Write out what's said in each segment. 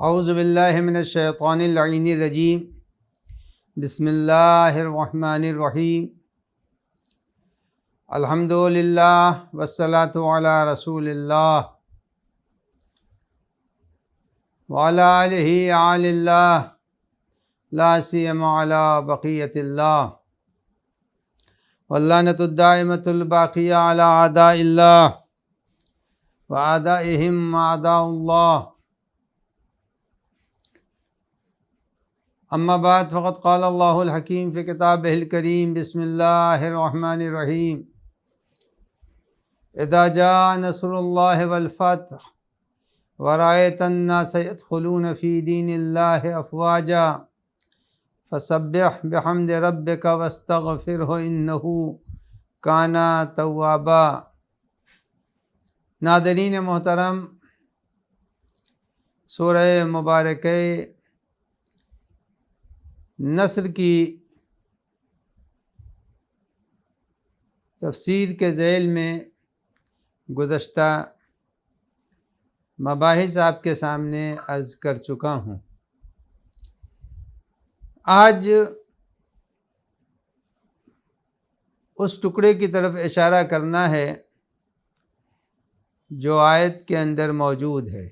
اعوذ باللہ من الشیطان اللعین الرجیم بسم اللہ الرحمن الرحیم الحمدللہ والصلاة علی رسول اللہ وعلی آلہ آل اللہ لا سیما علی بقیت اللہ واللعنۃ الدائمۃ الباقیہ علی اعداء اللہ واعدائہم اعداء اللہ. اما بعد فقد قال اللہ الحکیم فی کتابہ الکریم بسم اللہ الرحمن الرحیم اذا جاء نصر اللہ والفتح ورأیت الناس يدخلون فی دین اللہ افواجا فسبح بحمد ربک واستغفرہ انہ کان توابا. ناظرین محترم، سورہ مبارکہ نصر کی تفسیر کے ذیل میں گزشتہ مباحث آپ کے سامنے عرض کر چکا ہوں. آج اس ٹکڑے کی طرف اشارہ کرنا ہے جو آیت کے اندر موجود ہے.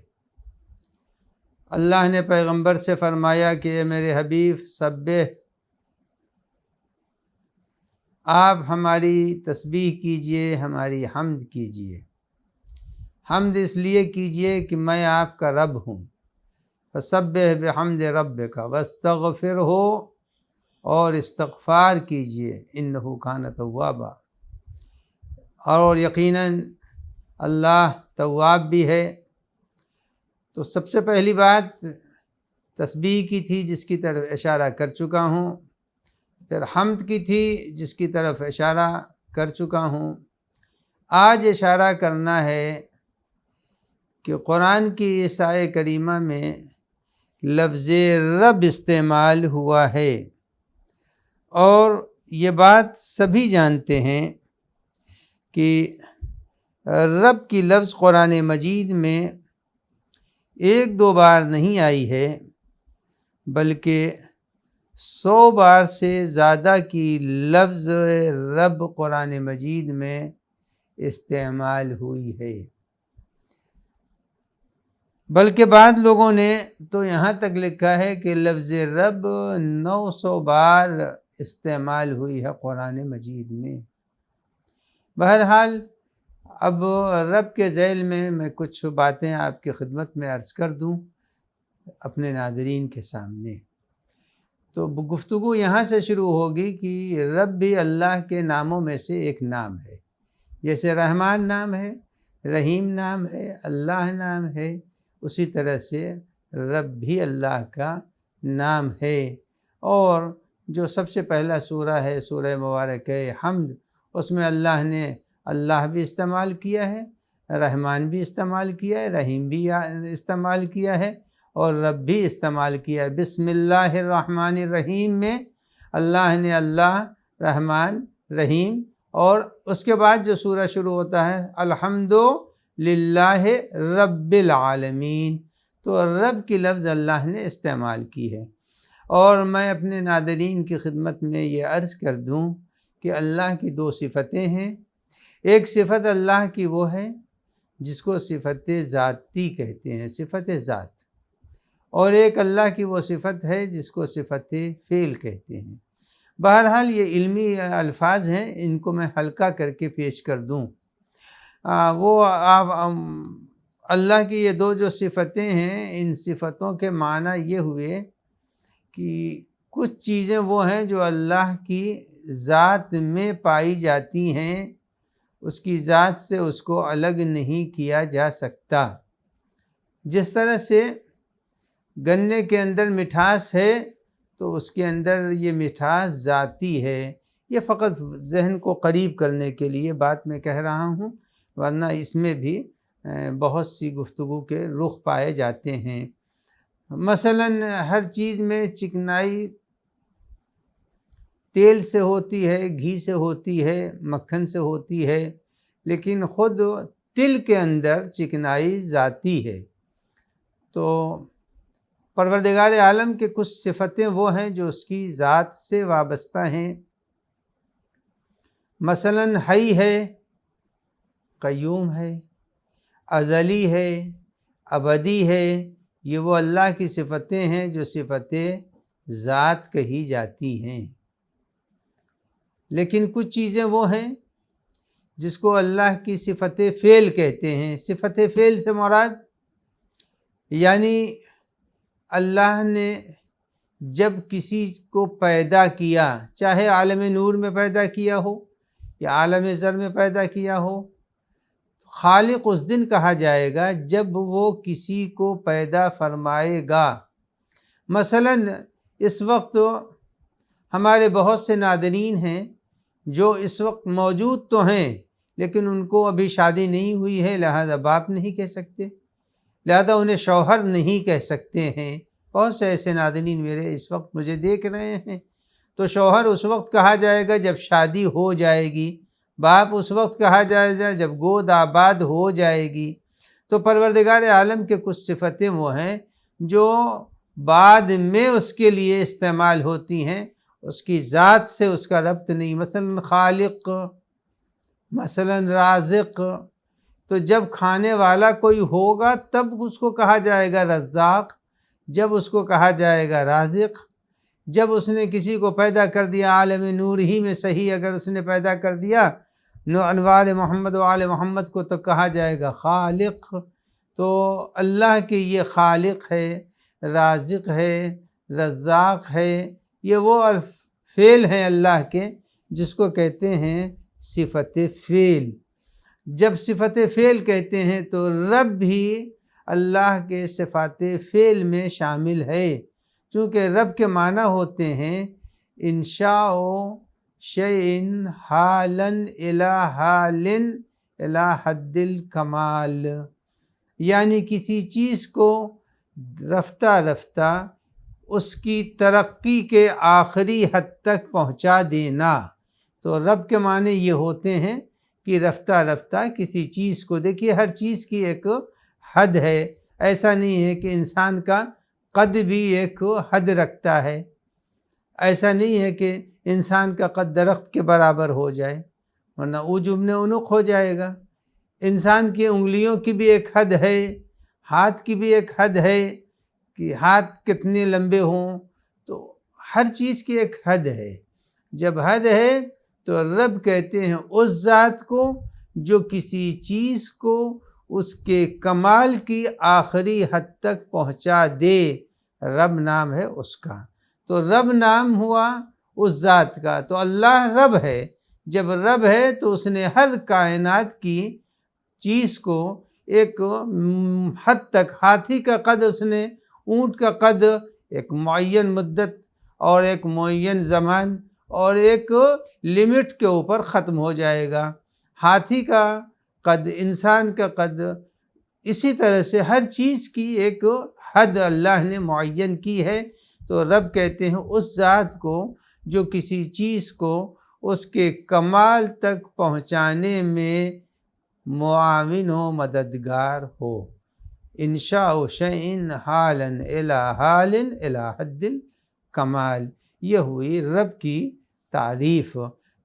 اللہ نے پیغمبر سے فرمایا کہ اے میرے حبیب سبح، آپ ہماری تسبیح کیجئے، ہماری حمد کیجئے. حمد اس لیے کیجئے کہ میں آپ کا رب ہوں. فسبح بحمد ربک واستغفرہ، اور استغفار کیجئے، انہ کان توابا، اور یقیناً اللہ تواب بھی ہے. تو سب سے پہلی بات تسبیح کی تھی جس کی طرف اشارہ کر چکا ہوں، پھر حمد کی تھی جس کی طرف اشارہ کر چکا ہوں. آج اشارہ کرنا ہے کہ قرآن کی اس آیہ کریمہ میں لفظ رب استعمال ہوا ہے، اور یہ بات سبھی جانتے ہیں کہ رب کی لفظ قرآن مجید میں ایک دو بار نہیں آئی ہے، بلکہ 100 بار سے زیادہ کی لفظ رب قرآن مجید میں استعمال ہوئی ہے. بلکہ بعض لوگوں نے تو یہاں تک لکھا ہے کہ لفظ رب 900 بار استعمال ہوئی ہے قرآن مجید میں. بہرحال اب رب کے ذیل میں کچھ باتیں آپ کی خدمت میں عرض کر دوں اپنے ناظرین کے سامنے. تو گفتگو یہاں سے شروع ہوگی کہ رب بھی اللہ کے ناموں میں سے ایک نام ہے. جیسے رحمان نام ہے، رحیم نام ہے، اللہ نام ہے، اسی طرح سے رب بھی اللہ کا نام ہے. اور جو سب سے پہلا سورہ ہے سورہ مبارکہ حمد، اس میں اللہ نے اللہ بھی استعمال کیا ہے، رحمان بھی استعمال کیا ہے، رحیم بھی استعمال کیا ہے، اور رب بھی استعمال کیا ہے. بسم اللہ الرحمن الرحیم میں اللہ نے اللہ، رحمان، رحیم، اور اس کے بعد جو سورہ شروع ہوتا ہے الحمدللہ رب العالمین، تو رب کی لفظ اللہ نے استعمال کی ہے. اور میں اپنے ناظرین کی خدمت میں یہ عرض کر دوں کہ اللہ کی 2 صفتیں ہیں. ایک صفت اللہ کی وہ ہے جس کو صفت ذاتی کہتے ہیں، صفت ذات، اور ایک اللہ کی وہ صفت ہے جس کو صفت فعل کہتے ہیں. بہرحال یہ علمی الفاظ ہیں، ان کو میں ہلکا کر کے پیش کر دوں. اللہ کی یہ 2 جو صفتیں ہیں، ان صفتوں کے معنی یہ ہوئے کہ کچھ چیزیں وہ ہیں جو اللہ کی ذات میں پائی جاتی ہیں، اس کی ذات سے اس کو الگ نہیں کیا جا سکتا. جس طرح سے گنے کے اندر مٹھاس ہے تو اس کے اندر یہ مٹھاس ذاتی ہے. یہ فقط ذہن کو قریب کرنے کے لیے بات میں کہہ رہا ہوں، ورنہ اس میں بھی بہت سی گفتگو کے رخ پائے جاتے ہیں. مثلاً ہر چیز میں چکنائی تیل سے ہوتی ہے، گھی سے ہوتی ہے، مکھن سے ہوتی ہے، لیکن خود تل کے اندر چکنائی ذاتی ہے. تو پروردگار عالم کے کچھ صفتیں وہ ہیں جو اس کی ذات سے وابستہ ہیں، مثلاً حی ہے، قیوم ہے، ازلی ہے، ابدی ہے، یہ وہ اللہ کی صفتیں ہیں جو صفتیں ذات کہی جاتی ہیں۔ لیکن کچھ چیزیں وہ ہیں جس کو اللہ کی صفت فعل کہتے ہیں۔ صفت فعل سے مراد یعنی اللہ نے جب کسی کو پیدا کیا، چاہے عالم نور میں پیدا کیا ہو یا عالم زر میں پیدا کیا ہو، خالق اس دن کہا جائے گا جب وہ کسی کو پیدا فرمائے گا۔ مثلاً اس وقت ہمارے بہت سے ناظرین ہیں جو اس وقت موجود تو ہیں لیکن ان کو ابھی شادی نہیں ہوئی ہے، لہذا باپ نہیں کہہ سکتے، لہذا انہیں شوہر نہیں کہہ سکتے ہیں۔ بہت سے ایسے ناظرین میرے اس وقت مجھے دیکھ رہے ہیں۔ تو شوہر اس وقت کہا جائے گا جب شادی ہو جائے گی، باپ اس وقت کہا جائے گا جب گود آباد ہو جائے گی۔ تو پروردگار عالم کے کچھ صفتیں وہ ہیں جو بعد میں اس کے لیے استعمال ہوتی ہیں، اس کی ذات سے اس کا ربط نہیں۔ مثلا خالق، مثلا رازق، تو جب کھانے والا کوئی ہوگا تب اس کو کہا جائے گا رزاق، جب اس کو کہا جائے گا رازق۔ جب اس نے کسی کو پیدا کر دیا عالم نور ہی میں صحیح، اگر اس نے پیدا کر دیا انوار محمد و آل محمد کو، تو کہا جائے گا خالق۔ تو اللہ کے یہ خالق ہے، رازق ہے، رزاق ہے، یہ وہ فعل ہیں اللہ کے جس کو کہتے ہیں صفت فعل۔ جب صفت فعل کہتے ہیں تو رب بھی اللہ کے صفات فعل میں شامل ہے، چونکہ رب کے معنی ہوتے ہیں انشاء شیئن حالن الی حالن الی حد الکمال، یعنی کسی چیز کو رفتہ رفتہ اس کی ترقی کے آخری حد تک پہنچا دینا۔ تو رب کے معنی یہ ہوتے ہیں کہ رفتہ رفتہ کسی چیز کو، دیکھیے ہر چیز کی ایک حد ہے، ایسا نہیں ہے کہ انسان کا قد بھی ایک حد رکھتا ہے، ایسا نہیں ہے کہ انسان کا قد درخت کے برابر ہو جائے ورنہ عجب نے عنق ہو جائے گا۔ انسان کی انگلیوں کی بھی ایک حد ہے، ہاتھ کی بھی ایک حد ہے کہ ہاتھ کتنے لمبے ہوں، تو ہر چیز کی ایک حد ہے۔ جب حد ہے تو رب کہتے ہیں اس ذات کو جو کسی چیز کو اس کے کمال کی آخری حد تک پہنچا دے، رب نام ہے اس کا۔ تو رب نام ہوا اس ذات کا، تو اللہ رب ہے۔ جب رب ہے تو اس نے ہر کائنات کی چیز کو ایک حد تک، ہاتھی کا قد اس نے، اونٹ کا قد ایک معین مدت اور ایک معین زمان اور ایک لمٹ کے اوپر ختم ہو جائے گا۔ ہاتھی کا قد، انسان کا قد، اسی طرح سے ہر چیز کی ایک حد اللہ نے معین کی ہے۔ تو رب کہتے ہیں اس ذات کو جو کسی چیز کو اس کے کمال تک پہنچانے میں معاون و مددگار ہو۔ انشاء شیئن حالن الی حالن الی حد الکمال، یہ ہوئی رب کی تعریف۔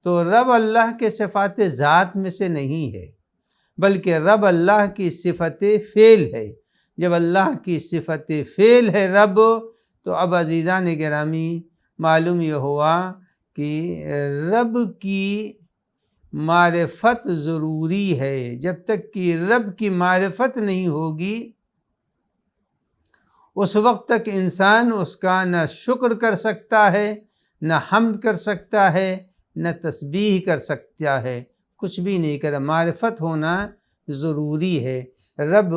تو رب اللہ کے صفات ذات میں سے نہیں ہے، بلکہ رب اللہ کی صفت فعل ہے۔ جب اللہ کی صفت فعل ہے رب، تو اب عزیزان گرامی معلوم یہ ہوا کہ رب کی معرفت ضروری ہے۔ جب تک کہ رب کی معرفت نہیں ہوگی اس وقت تک انسان اس کا نہ شکر کر سکتا ہے، نہ حمد کر سکتا ہے، نہ تسبیح کر سکتا ہے، کچھ بھی نہیں کرا۔ معرفت ہونا ضروری ہے۔ رب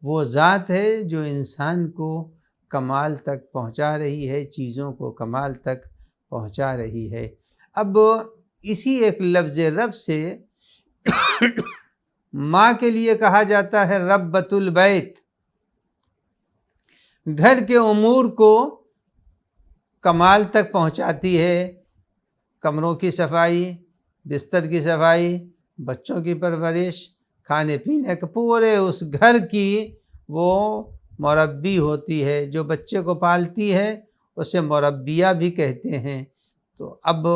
وہ ذات ہے جو انسان کو کمال تک پہنچا رہی ہے، چیزوں کو کمال تک پہنچا رہی ہے۔ اب اسی ایک لفظ رب سے ماں کے لیے کہا جاتا ہے ربۃ البیت، گھر کے امور کو کمال تک پہنچاتی ہے، کمروں کی صفائی، بستر کی صفائی، بچوں کی پرورش، کھانے پینے کا، پورے اس گھر کی وہ مربی ہوتی ہے، جو بچے کو پالتی ہے اسے مربیہ بھی کہتے ہیں۔ تو اب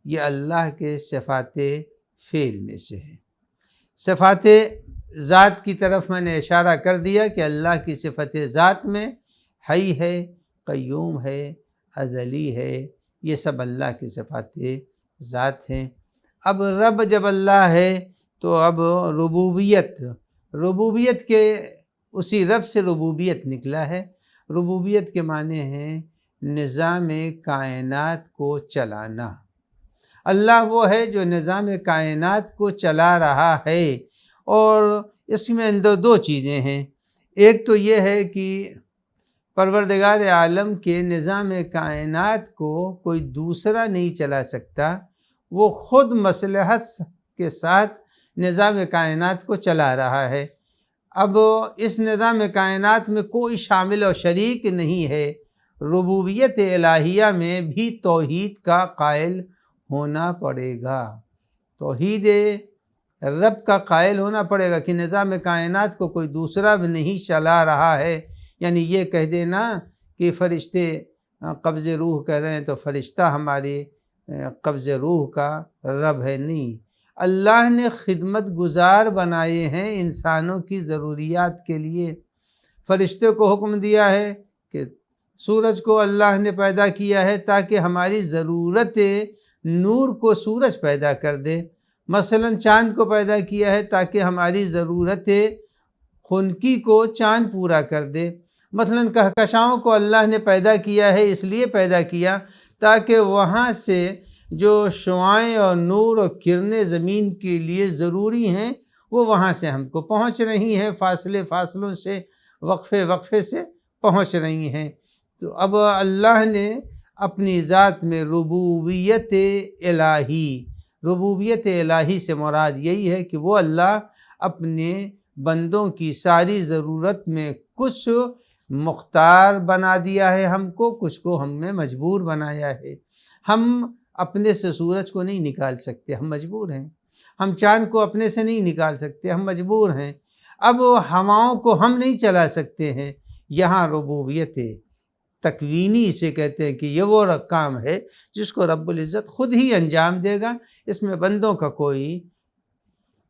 یہ اللہ کے صفات فعل میں سے ہے۔ صفات ذات کی طرف میں نے اشارہ کر دیا کہ اللہ کی صفت ذات میں حی ہے، قیوم ہے، ازلی ہے، یہ سب اللہ کی صفات ذات ہیں۔ اب رب جب اللہ ہے تو اب ربوبیت کے اسی رب سے ربوبیت نکلا ہے۔ ربوبیت کے معنی ہیں نظام کائنات کو چلانا۔ اللہ وہ ہے جو نظام کائنات کو چلا رہا ہے، اور اس میں اندر دو چیزیں ہیں۔ ایک تو یہ ہے کہ پروردگار عالم کے نظام کائنات کو کوئی دوسرا نہیں چلا سکتا، وہ خود مصلحت کے ساتھ نظام کائنات کو چلا رہا ہے۔ اب اس نظام کائنات میں کوئی شامل و شریک نہیں ہے۔ ربوبیت الہیہ میں بھی توحید کا قائل ہونا پڑے گا، توحید رب کا قائل ہونا پڑے گا کہ نظام کائنات کو کوئی دوسرا بھی نہیں چلا رہا ہے۔ یعنی یہ کہہ دینا کہ فرشتے قبض روح کر رہے ہیں تو فرشتہ ہماری قبض روح کا رب ہے، نہیں۔ اللہ نے خدمت گزار بنائے ہیں انسانوں کی ضروریات کے لیے۔ فرشتے کو حکم دیا ہے کہ سورج کو اللہ نے پیدا کیا ہے تاکہ ہماری ضرورت نور کو سورج پیدا کر دے۔ مثلا چاند کو پیدا کیا ہے تاکہ ہماری ضرورت خنکی کو چاند پورا کر دے۔ مثلا کہکشاؤں کو اللہ نے پیدا کیا ہے، اس لیے پیدا کیا تاکہ وہاں سے جو شعاعیں اور نور اور کرنیں زمین کے لیے ضروری ہیں وہ وہاں سے ہم کو پہنچ رہی ہیں، فاصلوں سے، وقفے سے پہنچ رہی ہیں۔ تو اب اللہ نے اپنی ذات میں ربوبیت الہی سے مراد یہی ہے کہ وہ اللہ اپنے بندوں کی ساری ضرورت میں کچھ مختار بنا دیا ہے ہم کو، کچھ کو ہم نے مجبور بنایا ہے۔ ہم اپنے سے سورج کو نہیں نکال سکتے، ہم مجبور ہیں۔ ہم چاند کو اپنے سے نہیں نکال سکتے، ہم مجبور ہیں۔ اب ہواؤں کو ہم نہیں چلا سکتے ہیں۔ یہاں ربوبیت تکوینی اسے کہتے ہیں کہ یہ وہ کام ہے جس کو رب العزت خود ہی انجام دے گا، اس میں بندوں کا کوئی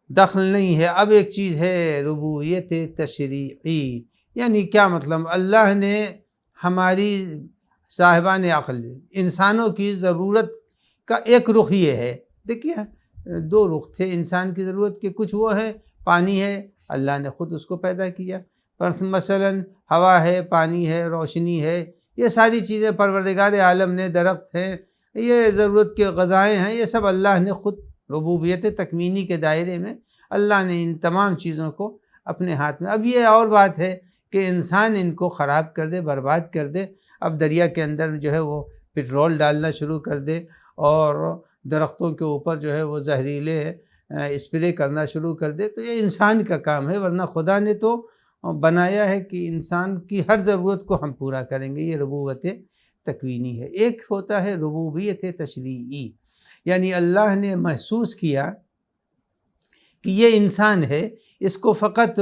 دخل نہیں ہے۔ اب ایک چیز ہے ربوبیت تشریعی، یعنی کیا مطلب؟ اللہ نے ہماری صاحبان عقل انسانوں کی ضرورت کا ایک رخ یہ ہے۔ دیکھیے دو رخ تھے انسان کی ضرورت کے، کچھ وہ ہے پانی ہے، اللہ نے خود اس کو پیدا کیا۔ مثلا ہوا ہے، پانی ہے، روشنی ہے، یہ ساری چیزیں پروردگار عالم نے، درخت ہیں، یہ ضرورت کے غذائیں ہیں، یہ سب اللہ نے خود ربوبیت تکوینی کے دائرے میں اللہ نے ان تمام چیزوں کو اپنے ہاتھ میں۔ اب یہ اور بات ہے کہ انسان ان کو خراب کر دے، برباد کر دے۔ اب دریا کے اندر جو ہے وہ پٹرول ڈالنا شروع کر دے اور درختوں کے اوپر جو ہے وہ زہریلے اسپرے کرنا شروع کر دے، تو یہ انسان کا کام ہے، ورنہ خدا نے تو بنایا ہے کہ انسان کی ہر ضرورت کو ہم پورا کریں گے۔ یہ ربوبیت تکوینی ہے۔ ایک ہوتا ہے ربوبیت تشریعی، یعنی اللہ نے محسوس کیا کہ یہ انسان ہے، اس کو فقط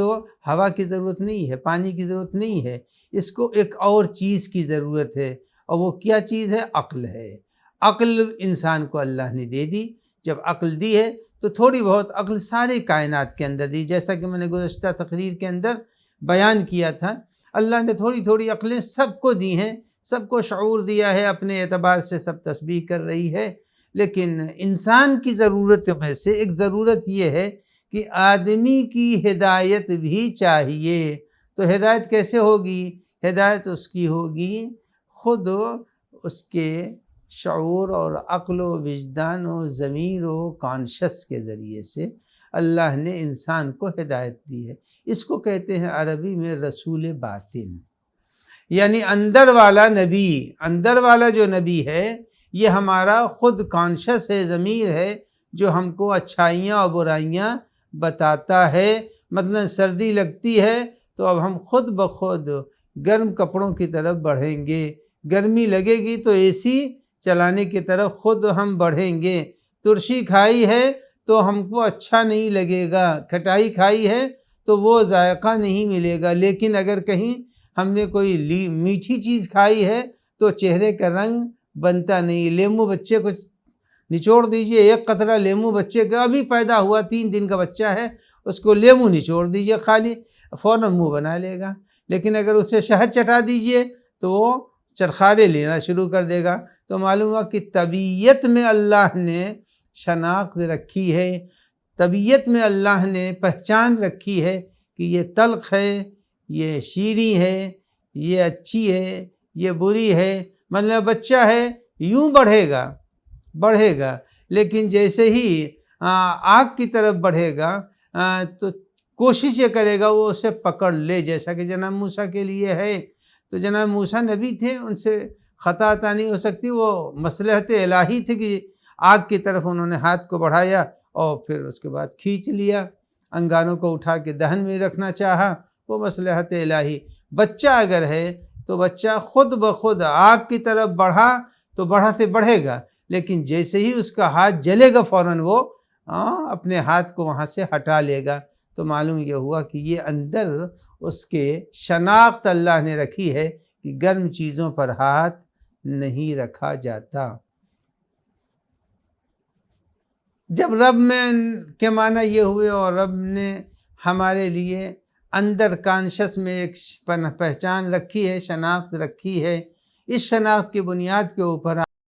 ہوا کی ضرورت نہیں ہے، پانی کی ضرورت نہیں ہے، اس کو ایک اور چیز کی ضرورت ہے، اور وہ کیا چیز ہے؟ عقل ہے۔ عقل انسان کو اللہ نے دے دی۔ جب عقل دی ہے تو تھوڑی بہت عقل سارے کائنات کے اندر دی، جیسا کہ میں نے گزشتہ تقریر کے اندر بیان کیا تھا۔ اللہ نے تھوڑی تھوڑی عقلیں سب کو دی ہیں، سب کو شعور دیا ہے، اپنے اعتبار سے سب تسبیح کر رہی ہے۔ لیکن انسان کی ضرورت میں سے ایک ضرورت یہ ہے کہ آدمی کی ہدایت بھی چاہیے۔ تو ہدایت کیسے ہوگی؟ ہدایت اس کی ہوگی خود اس کے شعور اور عقل و وجدان و ضمیر و کانشس کے ذریعے سے اللہ نے انسان کو ہدایت دی ہے۔ اس کو کہتے ہیں عربی میں رسول باطن، یعنی اندر والا نبی۔ اندر والا جو نبی ہے یہ ہمارا خود کانشس ہے، ضمیر ہے، جو ہم کو اچھائیاں اور برائیاں بتاتا ہے۔ مثلا سردی لگتی ہے تو اب ہم خود بخود گرم کپڑوں کی طرف بڑھیں گے، گرمی لگے گی تو اے سی چلانے کی طرف خود ہم بڑھیں گے۔ ترشی کھائی ہے تو ہم کو اچھا نہیں لگے گا، کھٹائی کھائی ہے تو وہ ذائقہ نہیں ملے گا۔ لیکن اگر کہیں ہم نے کوئی میٹھی چیز کھائی ہے تو چہرے کا رنگ بنتا نہیں. لیمو بچے کو نچوڑ دیجئے، ایک قطرہ لیمو بچے کا ابھی پیدا ہوا 3 دن کا بچہ ہے، اس کو لیمو نچوڑ دیجئے خالی، فوراً منہ بنا لے گا. لیکن اگر اسے شہد چٹا دیجئے تو وہ چرخارے لینا شروع کر دے گا. تو معلوم ہوا کہ طبیعت میں اللہ نے شناخت رکھی ہے، طبیعت میں اللہ نے پہچان رکھی ہے کہ یہ تلخ ہے، یہ شیریں ہے، یہ اچھی ہے، یہ بری ہے. مطلب بچہ ہے یوں بڑھے گا لیکن جیسے ہی آگ کی طرف بڑھے گا تو کوشش یہ کرے گا وہ اسے پکڑ لے، جیسا کہ جناب موسیٰ کے لیے ہے. تو جناب موسیٰ نبی تھے، ان سے خطا عطا نہیں ہو سکتی، وہ مصلحت الہی تھی کہ آگ کی طرف انہوں نے ہاتھ کو بڑھایا اور پھر اس کے بعد کھینچ لیا، انگاروں کو اٹھا کے دہن میں رکھنا چاہا، وہ مصلحت الہی. بچہ اگر ہے تو بچہ خود بخود آگ کی طرف بڑھا تو بڑھے گا، لیکن جیسے ہی اس کا ہاتھ جلے گا فوراً وہ اپنے ہاتھ کو وہاں سے ہٹا لے گا. تو معلوم یہ ہوا کہ یہ اندر اس کے شناخت اللہ نے رکھی ہے کہ گرم چیزوں پر ہاتھ نہیں رکھا جاتا. جب رب میں کے معنی یہ ہوئے اور رب نے ہمارے لیے اندر کانشس میں ایک پہچان رکھی ہے، شناخت رکھی ہے، اس شناخت کی بنیاد کے اوپر